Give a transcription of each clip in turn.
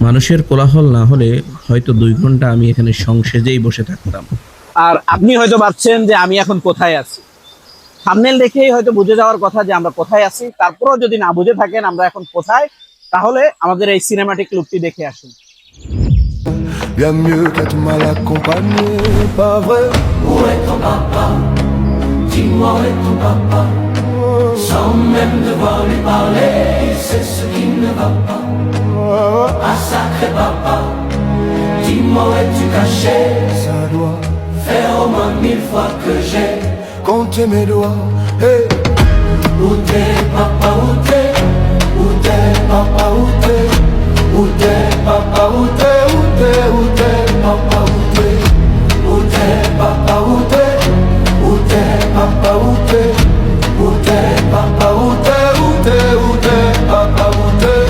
মানুষের কোলাহল না হলে হয়তো 2 ঘন্টা আমি এখানে সংসেজেই বসে থাকতাম। আর আপনি হয়তো ভাবছেন যে আমি এখন কোথায় আছি। থাম্বনেল দেখেই হয়তো বুঝে যাওয়ার কথা যে আমরা কোথায় আছি। তারপরেও যদি না বুঝে থাকেন আমরা এখন কোথায়, তাহলে আমাদের এই সিনেমাটিক লুকটি দেখে আসুন। Bien mieux qu'être mal accompagné, pas vrai? Où est ton papa? Dis-moi où est ton papa? Sans même devoir lui parler, c'est ce qui ne va pas. Ah sacré papa, dis-moi où es-tu caché? Ça doit Faire au moins 1000 fois que j'ai compter mes doigts. Hey. Où t'es papa, où t'es? Où t'es papa, où t'es? Où t'es papa, où t'es? Où t'es, où t'es papa, où t'es? Où t'es papa, où t'es? Où t'es papa, où t'es? Où t'es papa, où t'es? Où t'es, où t'es papa, où t'es?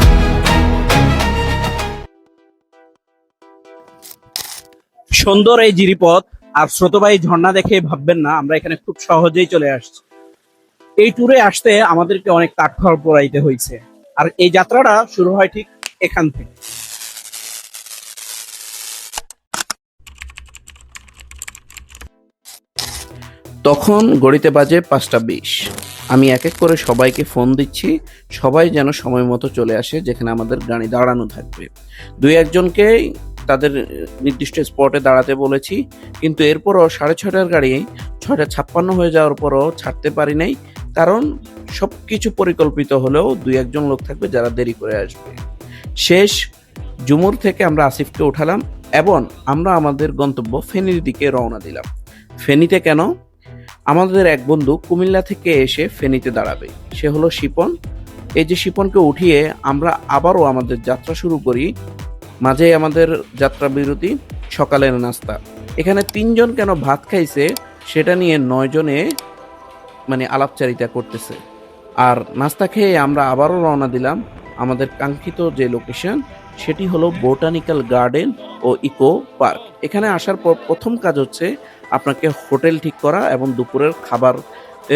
সুন্দর এই জিরিপথ আর স্রোতবাহী ঝর্ণা দেখে ভাববেন না আমরা এখানে খুব সহজেই চলে আসছি। এই ট্যুরে আসতে আমাদেরকে অনেক কাঠখড় পোড়াইতে হয়েছে। আর এই যাত্রাটা শুরু হয় ঠিক এখান থেকে। তখন ঘড়িতে বাজে 5টা 20। আমি এক এক করে সবাইকে ফোন দিচ্ছি, সবাই যেন সময় মতো চলে আসে যেখানে আমাদের গাড়ি দাঁড়ানো থাকবে। 2-1জনকে তাদের নির্দিষ্ট স্পটে দাঁড়াতে বলেছি, কিন্তু এরপরও 6:30টার গাড়ি 6:56 হয়ে যাওয়ার পরও ছাড়তে পারি নাই, কারণ সব কিছু পরিকল্পিত হলেও 2-1জন লোক থাকবে যারা দেরি করে আসবে। শেষ জুমুর থেকে আমরা আসিফকে উঠালাম এবং আমরা আমাদের গন্তব্য ফেনীর দিকে রওনা দিলাম। ফেনীতে কেন? আমাদের এক বন্ধু কুমিল্লা থেকে এসে ফেনীতে দাঁড়াবে, সে হলো শিপন। এই যে শিপনকে উঠিয়ে আমরা আবারও আমাদের যাত্রা শুরু করি। মাঝেই আমাদের যাত্রা বিরতি, সকালের নাস্তা। এখানে 3জন কেন ভাত খাইছে সেটা নিয়ে 9জনে আলাপচারিতা করতেছে। আর নাস্তা খেয়ে আমরা আবারও রওনা দিলাম আমাদের কাঙ্ক্ষিত যে লোকেশন, সেটি হলো বোটানিক্যাল গার্ডেন ও ইকো পার্ক। এখানে আসার পর প্রথম কাজ হচ্ছে আপনাকে হোটেল ঠিক করা এবং দুপুরের খাবার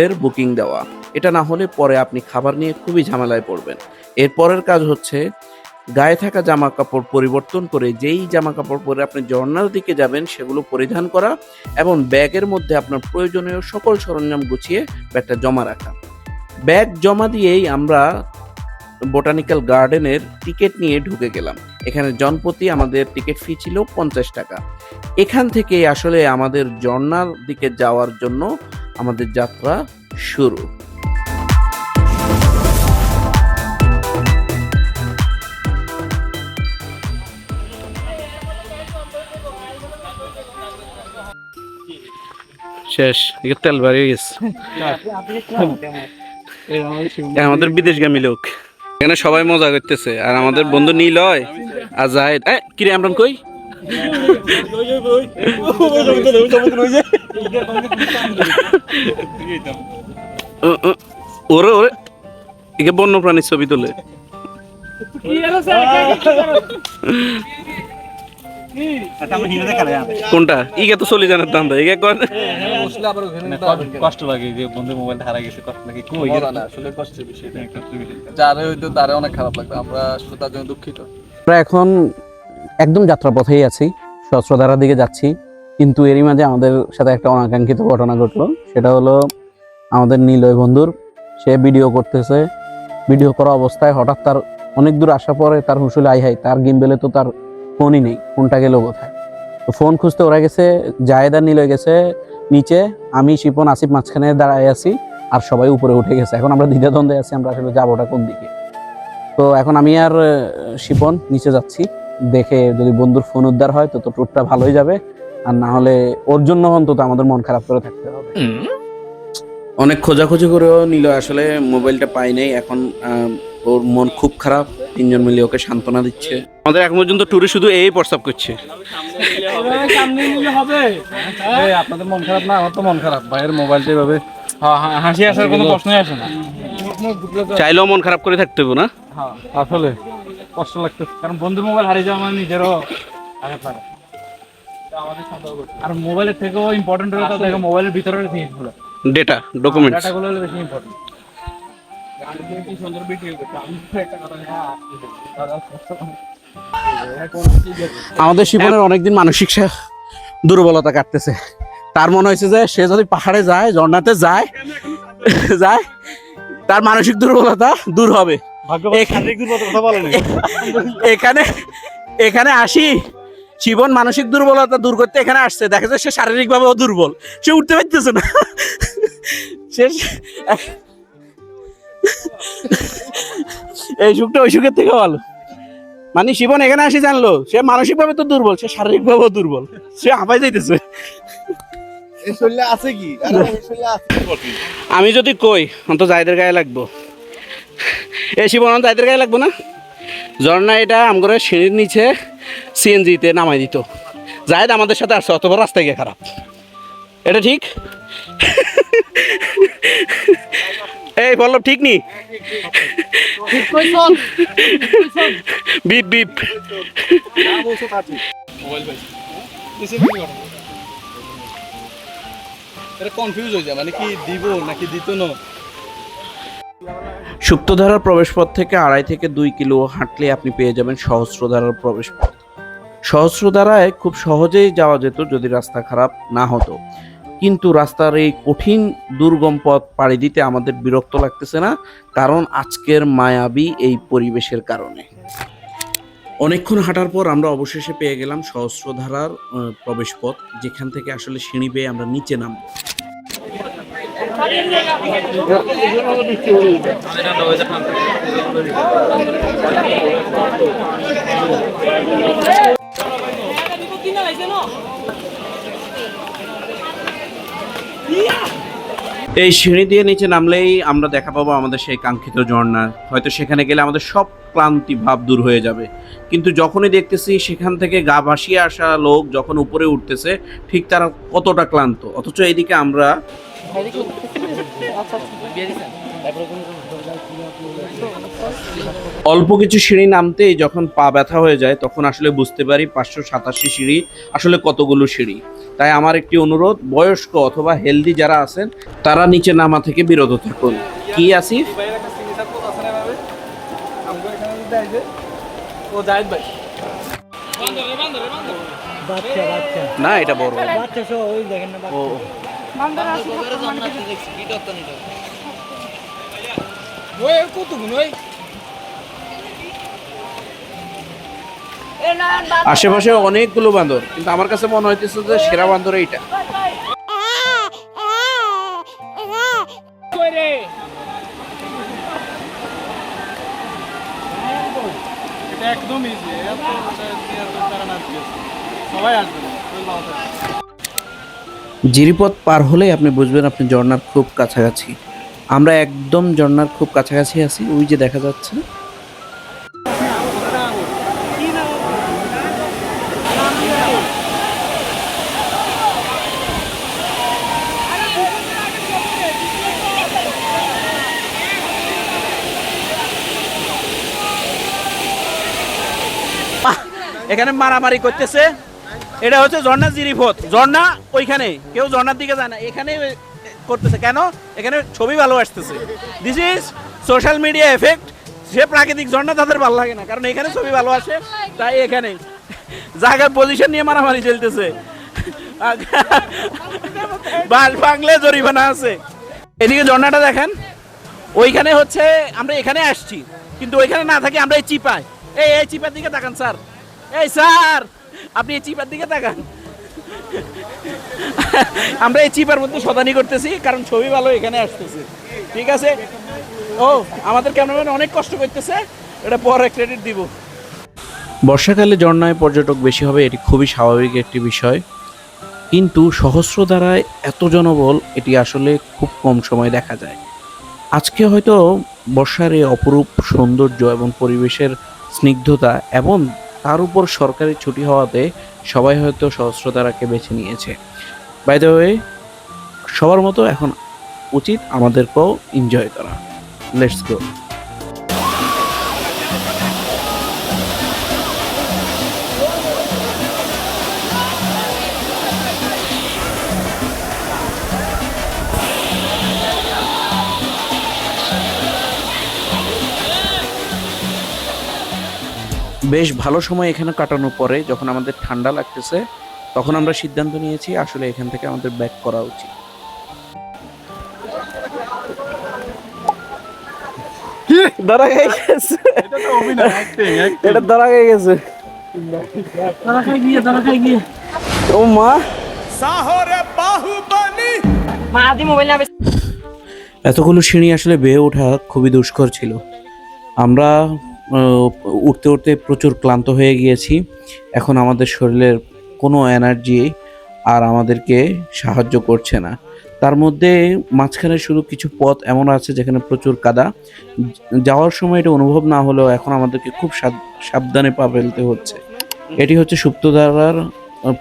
এর বুকিং দেওয়া। এটা না হলে পরে আপনি খাবার নিয়ে খুবই ঝামেলায় পড়বেন। এরপরের কাজ হচ্ছে গায়ে থাকা জামা কাপড় পরিবর্তন করে যেই জামা কাপড় পরে আপনি ঝর্ণার দিকে যাবেন সেগুলো পরিধান করা এবং ব্যাগের মধ্যে আপনার প্রয়োজনীয় সকল সরঞ্জাম গুছিয়ে ব্যাগটা জমা রাখা। ব্যাগ জমা দিয়েই আমরা বোটানিক্যাল গার্ডেনের টিকিট নিয়ে ঢুকে গেলাম। এখানে জনপ্রতি আমাদের টিকিট ফি ছিল 50 টাকা। এখান থেকে আসলে আমাদের ঝর্ণার দিকে যাওয়ার জন্য আমাদের যাত্রা শুরু। শেষ, তেল বাড়ি গেছে। আমাদের বিদেশগামী লোক এখানে সবাই মজা করতেছে, আর আমাদের বন্ধু নীলয় আর জাহেদ। কিরে আমরান কই? ওরে ওরে একে বন্য প্রাণীর ছবি তোলে। কোনটা ইগে তো চলে জানার দাম দেয় কষ্ট লাগে যে বন্ধুর মোবাইলটা হারা গেছে, কষ্ট লাগে কই না, আসলে কষ্টের বিষয়, যারে হয়তো তারে অনেক খারাপ লাগবে, আমরা আসলে তার জন্য দুঃখিত। আমরা এখন একদম যাত্রাপথেই আছি, সহস্রধারার দিকে যাচ্ছি। কিন্তু এরই মাঝে আমাদের সাথে একটা অনাকাঙ্ক্ষিত ঘটনা ঘটলো। সেটা হলো আমাদের নীলয় বন্ধুর, সে ভিডিও করতেছে, ভিডিও করা অবস্থায় হঠাৎ তার অনেক দূর আসার পরে তার হুঁশিল হাই তার গিম্বেলে তো তার ফোনই নেই, ফোনটা গেল কোথায়। তো ফোন খুঁজতে ওরা গেছে, জায়েদা নীলয় গেছে নিচে, আমি শিপন আসিফ মাঝখানে দাঁড়ায় আছি, আর সবাই উপরে উঠে গেছে। এখন আমরা দ্বিধাদ্বন্দ্বে আছি, আমরা আসলে যাবোটা কোন দিকে। তো এখন আমি আর শিপন নিচে যাচ্ছি, দেখে যদি বন্ধুর ফোন উদ্ধার হয় তো ট্যুরটা ভালোই যাবে, আর না হলে ওর জন্য অন্তত আমাদের মন খারাপ করে থাকতে হবে। অনেক খোঁজাখুঁজি করেও নিল, আসলে মোবাইলটা পাই নাই। এখন ওর মন খুব খারাপ, 3জন মিলে ওকে সান্ত্বনা দিচ্ছে। আমাদের এখন পর্যন্ত ট্যুরে শুধু এই প্রস্তাব করছে। আপনাদের মন খারাপ না, আমার তো মন খারাপ, ভাইয়ের মোবাইলটা এভাবে হাসি আসার কোনো প্রশ্নই আসে না। চাইলেও মন খারাপ করে থাকতে হবে না, আসলে কষ্ট লাগতো, কারণ বন্ধুর মোবাইল হারিয়ে যাওয়া মানে নিজেরও আঘাত লাগে। আর মোবাইলের থেকেও ইম্পর্টেন্ট হলো তো দেখো মোবাইলের ভিতরে জিনিসগুলো, ডেটা ডকুমেন্টস, ডাটাগুলো হলো বেশি ইম্পর্টেন্ট। গাড়ি দিয়ে কি সুন্দর ভিডিও করতে, আমি তো একটা কথা আমাদের শিপনের অনেকদিন মানসিক দুর্বলতা কাটতেছে। তার মনে হয়েছে যে সে যদি পাহাড়ে যায়, ঝর্ণাতে যায়, তার মানসিক দুর্বলতা দূর হবে। এখানে এখানে আসি জীবন মানসিক দুর্বলতা দূর করতে এখানে আসছে, দেখা যায় সে শারীরিকভাবেও দুর্বল, সে উঠতে পারতেছে না। সে এই সুখটা ওই সুখের থেকে ভালো। মানে জীবন এখানে আসি জানলো সে মানসিকভাবে তো দুর্বল, সে শারীরিকভাবেও দুর্বল, সে হাঁপাই যাইতেছে। আমি যদি কই অন্ত জায়দের গায়ে লাগবো, এই শিবন জায়দের গায়ে লাগবো না। ঝর্ণা এটা আমগরে সিঁড়ির নিচে সিএনজিতে নামাই দিত, জায়দ আমাদের সাথে আসছে, অতবার রাস্তায় গিয়ে খারাপ, এটা ঠিক? এই বললাম ঠিক নি? Beep beep. কনফিউজ হয়ে যায়, মানে কি দিব নাকি দিত না। সুপ্তধারার প্রবেশপথ থেকে 2.5 থেকে 2 কিলো হাঁটলে আপনি পেয়ে যাবেন সহস্রধারার প্রবেশপথ। সহস্রধারায় খুব সহজেই যাওয়া যেত যদি রাস্তা খারাপ না হতো, কিন্তু রাস্তার এই কঠিন দুর্গম পথ পাড়ি দিতে আমাদের বিরক্ত লাগতেছে না, কারণ আজকের মায়াবী এই পরিবেশের কারণে। অনেকক্ষণ হাঁটার পর আমরা অবশেষে পেয়ে গেলাম সহস্রধারার প্রবেশপথ, যেখান থেকে আসলে সিঁড়ি বেয়ে আমরা নিচে নামব। এই সিঁড়ি দিয়ে নিচে নামলেই আমরা দেখা পাবো আমাদের সেই কাঙ্ক্ষিত ঝর্ণা। হয়তো সেখানে গেলে আমাদের সব ক্লান্তি ভাব দূর হয়ে যাবে, কিন্তু যখনই দেখতেছি সেখান থেকে গা ভাসিয়ে আসা লোক যখন উপরে উঠতেছে ঠিক তারা কতটা ক্লান্ত, অথচ এদিকে আমরা অল্প কিছু সিঁড়ি নামতেই যখন পা ব্যথা হয়ে যায় তখন আসলে বুঝতে পারি 587 সিঁড়ি আসলে কতগুলো সিঁড়ি। তাই আমার একটি অনুরোধ, বয়স্ক অথবা হেলদি যারা আছেন তারা নিচে নামা থেকে বিরত থাকুন। কি আসিফ? না এটা বড় ও আশেপাশে অনেকগুলো বান্দর, কিন্তু আমার কাছে মনে হইতেছে যে সেরা বান্দর এইটা। একদম ইজি, সবাই আসবে। জিরিপথ পার হলেই আপনি বুঝবেন আপনি ঝর্ণার খুব কাছাকাছি। আমরা একদম ঝর্ণার খুব কাছাকাছি আছি, ওই যে দেখা যাচ্ছে। এখানে মারামারি করতেছে, এটা হচ্ছে ঝর্ণা জিরিপথ। ঝর্ণা ওইখানে, কেউ ঝর্ণার দিকে যায় না, এখানে করতেছে কেন? এখানে ছবি ভালো আসতেছে। This is social media effect. সে প্রাকৃতিক ঝর্ণা তাদের ভালো লাগে না, কারণ এখানে ছবি ভালো আসে, তাই এখানে জায়গার পজিশন নিয়ে মারামারি চলতেছে। বাস বাংলে জরিমানা আছে। এদিকে ঝর্ণাটা দেখেন, ওইখানে হচ্ছে আমরা এখানে আসছি, কিন্তু ওইখানে না থাকি আমরা এই চিপায়। এই চিপার দিকে তাকান স্যার, এই স্যার আপনি এই চিপার দিকে তাকান। আমরা এই চিপার মধ্যে শতানি করতেছি, কারণ ছবি ভালো এখানে আসতেছে। ঠিক আছে, ও আমাদের ক্যামেরাম্যান অনেক কষ্ট করতেছে, এটা পরে ক্রেডিট দিব। বর্ষাকালে ঝর্ণায় পর্যটক বেশি হবে, এটি খুবই স্বাভাবিক একটি বিষয়, কিন্তু সহস্রধারায় এত জনবল এটি আসলে খুব কম সময় দেখা যায়। আজকে হয়তো বর্ষার এই অপরূপ সৌন্দর্য এবং পরিবেশের স্নিগ্ধতা এবং তার উপর সরকারি ছুটি হওয়াতে সবাই হয়তো সহস্রধারাকে বেছে নিয়েছে। বাই দ্য ওয়ে, সবার মতো এখন উচিত আমাদেরকেও এনজয় করা। Let's go. বেশ ভালো সময় এখানে কাটানোর পরে যখন আমাদের ঠান্ডা লাগতেছে তখন আমরা সিদ্ধান্ত নিয়েছি আসলে এখান থেকে আমাদের ব্যাক করা উচিত। ধরা খেয়ে গেছে, এটা ধরা খেয়ে গেছে। ও মা, এতগুলো সিঁড়ি আসলে বেয়ে ওঠা খুবই দুষ্কর ছিল। আমরা উঠতে উঠতে প্রচুর ক্লান্ত হয়ে গিয়েছি। এখন আমাদের শরীরের কোনো এনার্জি আর আমাদেরকে সাহায্য করছে না। তার মধ্যে মাঝখানে শুধু কিছু পথ এমন আছে যেখানে প্রচুর কাদা। যাওয়ার সময় এটা অনুভব না হলেও এখন আমাদেরকে খুব সাবধানে পা ফেলতে হচ্ছে। এটি হচ্ছে সুপ্তধারার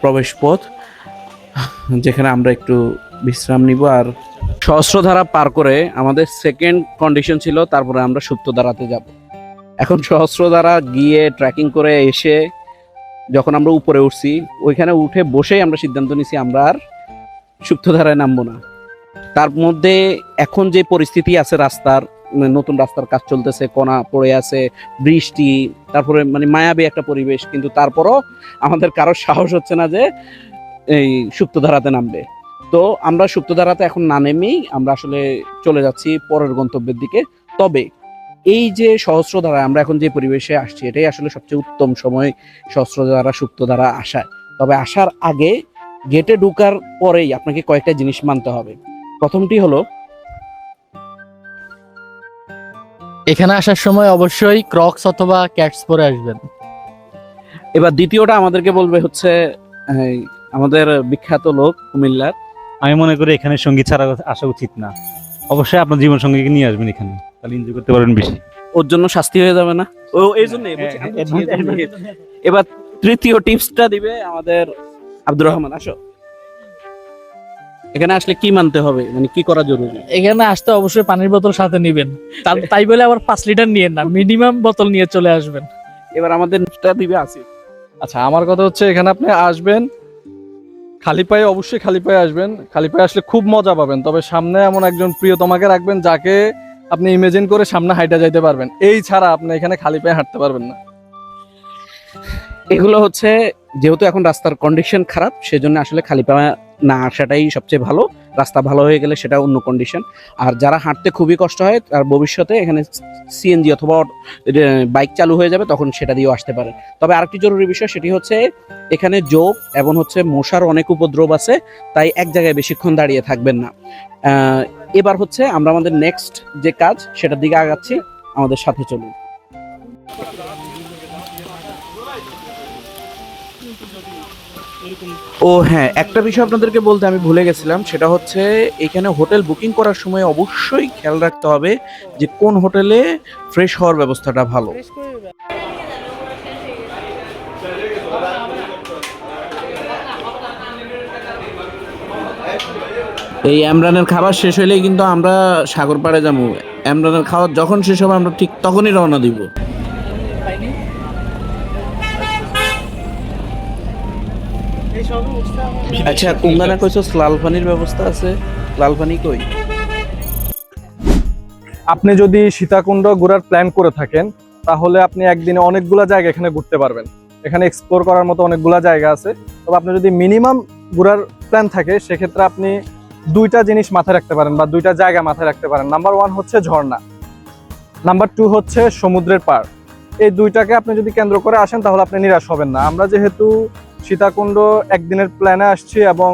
প্রবেশ পথ, যেখানে আমরা একটু বিশ্রাম নিব। আর সহস্রধারা পার করে আমাদের সেকেন্ড কন্ডিশন ছিল তারপরে আমরা সুপ্তধারাতে যাব। এখন সহস্রধারা গিয়ে ট্রেকিং করে এসে যখন আমরা উপরে উঠছি, ওইখানে উঠে বসেই আমরা সিদ্ধান্ত নিছি আমরা আর সুপ্তধারায় নামবো না। তার মধ্যে এখন যে পরিস্থিতি আছে রাস্তার, নতুন রাস্তার কাজ চলতেছে, কণা পড়ে আছে, বৃষ্টি, তারপরে মানে মায়াবী একটা পরিবেশ, কিন্তু তারপরও আমাদের কারোর সাহস হচ্ছে না যে এই সুপ্তধারাতে নামবে। তো আমরা সুপ্তধারাতে এখন না নেমেই আমরা আসলে চলে যাচ্ছি পরের গন্তব্যের দিকে। তবে এই যে সহস্রধারা আমরা এখন যে পরিবেশে আসছি, এটাই আসলে সবচেয়ে উত্তম সময় সহস্রধারা সুপ্তধারা আসার। তবে আসার আগে গেটে ঢোকার পরেই আপনাকে কয়েকটা জিনিস মানতে হবে। প্রথমটি হলো এখানে আসার সময় অবশ্যই ক্রক্স অথবা ক্যাটস পরে আসবেন। এবার দ্বিতীয়টা আমাদেরকে বলবে হচ্ছে আমাদের বিখ্যাত লোক কুমিল্লার। আমি মনে করি এখানে সঙ্গী ছাড়া আসা উচিত না। অবশ্যই আপনার জীবন সঙ্গীকে নিয়ে আসবেন এখানে, তাহলে এনজয় করতে পারবেন বেশি। ওর জন্য শাস্তি হয়ে যাবে না? ও এই জন্য। এবার তৃতীয় টিপসটা দিবে আমাদের আব্দুর রহমান। আসো, এখানে আসলে কি মানতে হবে, মানে কি করা জরুরি? এখানে আসতে অবশ্যই পানির বোতল সাথে নেবেন, তাই বলে আবার 5 লিটার নিয়েন না, মিনিমাম বোতল নিয়ে চলে আসবেন। এবার আমাদের টিপসটা দিবে আসিফ। আচ্ছা, আমার কথা হচ্ছে এখানে আপনি আসবেন খালি পায়ে, অবশ্যই খালি পায়ে আসবেন। খালি পায়ে আসলে খুব মজা পাবেন। তবে সামনে এমন একজন প্রিয়তমাকে রাখবেন যাকে আপনি ইমেজিন করে সামনে হাইটা যাইতে পারবেন। এই ছাড়া আপনি এখানে খালি পায়ে হাঁটতে পারবেন না। এগুলো হচ্ছে যেহেতু এখন রাস্তার কন্ডিশন খারাপ, সেজন্য আসলে খালি পায়ে না আসাটাই সবচেয়ে ভালো। রাস্তা ভালো হয়ে গেলে সেটা অন্য কন্ডিশন। আর যারা হাঁটতে খুবই কষ্ট হয়, আর ভবিষ্যতে এখানে সিএনজি অথবা বাইক চালু হয়ে যাবে, তখন সেটা দিয়েও আসতে পারে। তবে আরেকটি জরুরি বিষয়, সেটি হচ্ছে এখানে জোক এবং হচ্ছে মশার অনেক উপদ্রব আছে, তাই এক জায়গায় বেশিক্ষণ দাঁড়িয়ে থাকবেন না। এবার হচ্ছে আমরা আমাদের নেক্সট যে কাজ সেটার দিকে আগাচ্ছি, আমাদের সাথে চলুন। ও হ্যাঁ, একটা বিষয় আপনাদেরকে বলতে আমি ভুলে গেছিলাম, সেটা হচ্ছে এখানে হোটেল বুকিং করার সময় অবশ্যই খেয়াল রাখতে হবে যে কোন হোটেলে ফ্রেশ হওয়ার ব্যবস্থাটা ভালো। এই আমরানের খাবার শেষ হইলেই কিন্তু আমরা সাগর পাড়ে যাবো। আমরানের খাবার যখন শেষ হবে আমরা ঠিক তখনই রওনা দিব। আচ্ছা, কুঙ্গানা কইছস লাল পানির ব্যবস্থা আছে? লাল পানি কই? আপনি যদি সীতাকুণ্ড ঘোরার প্ল্যান করে থাকেন, তাহলে আপনি একদিনে অনেকগুলা জায়গা এখানে ঘুরতে পারবেন। এখানে এক্সপ্লোর করার মতো অনেকগুলা জায়গা আছে। তবে আপনি যদি মিনিমাম ঘোরার প্ল্যান থাকে, সেক্ষেত্রে আপনি 2টা জিনিস মাথায় রাখতে পারেন বা 2টা জায়গা মাথায় রাখতে পারেন। নাম্বার 1 হচ্ছে ঝর্ণা, নাম্বার 2 হচ্ছে সমুদ্রের পাড়। এই 2টাকে আপনি যদি কেন্দ্র করে আসেন তাহলে আপনি নিরাশ হবেন না। আমরা যেহেতু সীতাকুণ্ড একদিনের প্ল্যানে আসছি এবং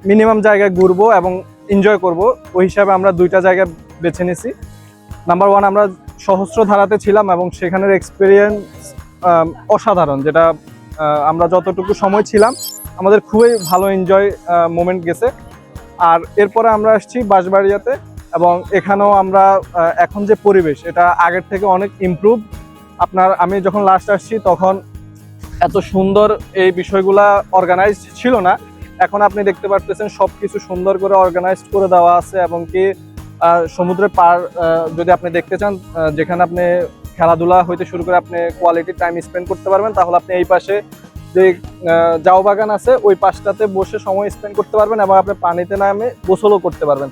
মিনিমাম জায়গায় ঘুরবো এবং এনজয় করব, ওই হিসাবে আমরা 2টা জায়গা বেছে নিছি। নাম্বার 1, আমরা সহস্রধারাতে ছিলাম এবং সেখানের এক্সপিরিয়েন্স অসাধারণ। যেটা আমরা যতটুকু সময় ছিলাম আমাদের খুবই ভালো এনজয় মোমেন্ট গেছে। আর এরপরে আমরা আসছি বাঁশবাড়িয়াতে, এবং এখানেও আমরা এখন যে পরিবেশ, এটা আগের থেকে অনেক ইমপ্রুভ। আমি যখন লাস্ট আসছি তখন এত সুন্দর এই বিষয়গুলা অর্গানাইজড ছিল না। এখন আপনি দেখতে পারতেছেন সবকিছু সুন্দর করে অর্গানাইজড করে দেওয়া আছে। এবং কি সমুদ্রের পাড় যদি আপনি দেখতে চান, যেখানে আপনি খেলাধুলা হইতে শুরু করে আপনি কোয়ালিটি টাইম স্পেন্ড করতে পারবেন, তাহলে আপনি এই পাশে যে জাউ বাগান আছে ওই পাশটাতে বসে সময় স্পেন্ড করতে পারবেন এবং আপনি পানিতে নামে গোসলও করতে পারবেন।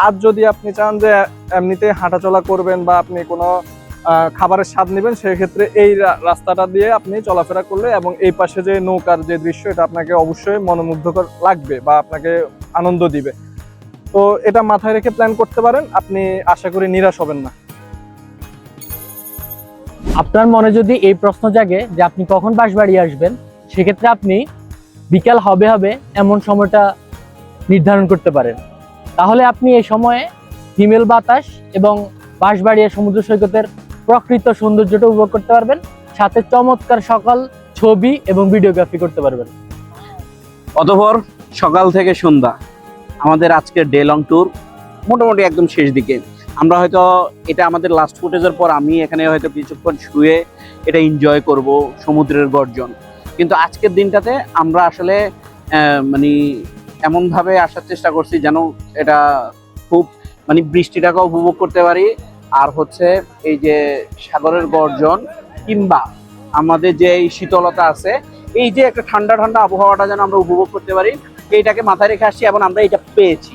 আর যদি আপনি চান যে এমনিতে হাঁটাচলা করবেন বা আপনি কোনো খাবারের স্বাদ নেবেন, সেক্ষেত্রে এই রাস্তাটা দিয়ে আপনি চলাফেরা করলে এবং এই পাশে যে নৌকার যে দৃশ্য, এটা আপনাকে অবশ্যই মনোমুগ্ধকর লাগবে বা আপনাকে আনন্দ দিবে। তো এটা মাথায় রেখে প্ল্যান করতে পারেন, আপনি আশা করি নিরাশ হবেন না। আপনার মনে যদি এই প্রশ্ন জাগে যে আপনি কখন বাঁশবাড়ি আসবেন, সেক্ষেত্রে আপনি বিকাল হবে হবে এমন সময়টা নির্ধারণ করতে পারেন। তাহলে আপনি এই সময়ে হিমেল বাতাস এবং বাঁশবাড়িয়া সমুদ্র সৈকতের প্রকৃত সৌন্দর্যটা উপভোগ করতে পারবেন, সাথে চমৎকার সকাল ছবি এবং ভিডিওগ্রাফি করতে পারবেন। অতঃপর সকাল থেকে সন্ধ্যা আমাদের আজকের ডে লং ট্যুর মোটামুটি একদম শেষ দিকে। আমরা হয়তো এটা আমাদের লাস্ট ফুটেজের পর আমি এখানে হয়তো কিছুক্ষণ শুয়ে এটা এনজয় করব, সমুদ্রের গর্জন। কিন্তু আজকের দিনটাতে আমরা আসলে মানে এমনভাবে আসার চেষ্টা করছি যেন এটা খুব মানে বৃষ্টিটাকে উপভোগ করতে পারি, আর হচ্ছে এই যে সাগরের গর্জন কিংবা আমাদের যে এই শীতলতা আছে, এই যে একটা ঠান্ডা ঠান্ডা আবহাওয়াটা যেন আমরা উপভোগ করতে পারি, এইটাকে মাথায় রেখে আসছি এবং আমরা এটা পেয়েছি।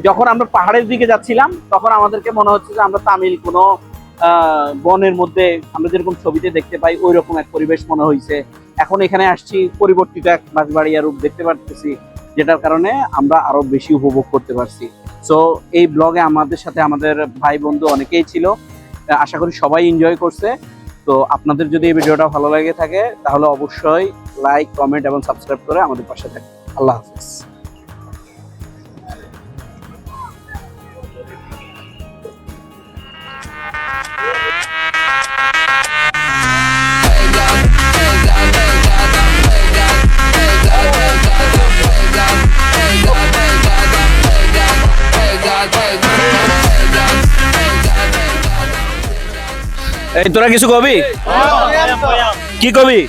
যখন আমরা পাহাড়ের দিকে যাচ্ছিলাম তখন আমাদেরকে মনে হচ্ছে যে আমরা তামিল কোনো বনের মধ্যে আমরা যেরকম ছবিতে দেখতে পাই ওই রকম এক পরিবেশ মনে হয়েছে। এখন এখানে আসছি পরিবর্তিত এক বাঁশবাড়িয়া রূপ দেখতে পারতেছি, যেটার কারণে আমরা আরো বেশি উপভোগ করতে পারছি। সো এই ব্লগে আমাদের সাথে আমাদের ভাই বন্ধু অনেকেই ছিল, আশা করি সবাই এনজয় করছে। তো আপনাদের যদি এই ভিডিওটা ভালো লাগে থাকে তাহলে অবশ্যই লাইক, কমেন্ট এবং সাবস্ক্রাইব করে আমাদের পাশে থাকবেন। আল্লাহ হাফেজ। এই তোরা কিছু কবি? কি কবি?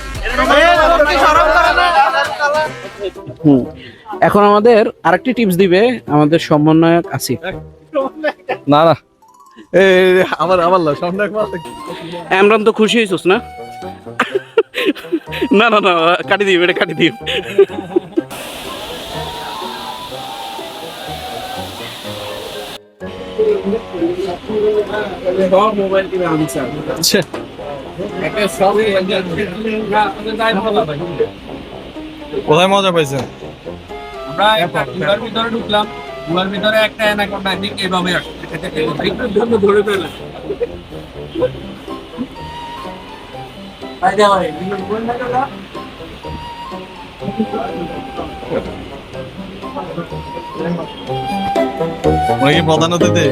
এখন আমাদের আরেকটি টিপস দিবে আমাদের সমন্বয়ক আসিফ। না না, আমার সামনে এমরান তো খুশি হয়েছিস না? না না না, কাটি দিই, এটা কাটি দিই। মোবাইল টিভি আনসার কোথায় মজা পাইছেন? আমরা একটা গুহার ভিতরে ঢুকলাম, গুহার ভিতরে একটা অ্যানাকোন্ডা ঠিক এইভাবে আসছে, ধরে ফেললাম। প্রধান অতিথি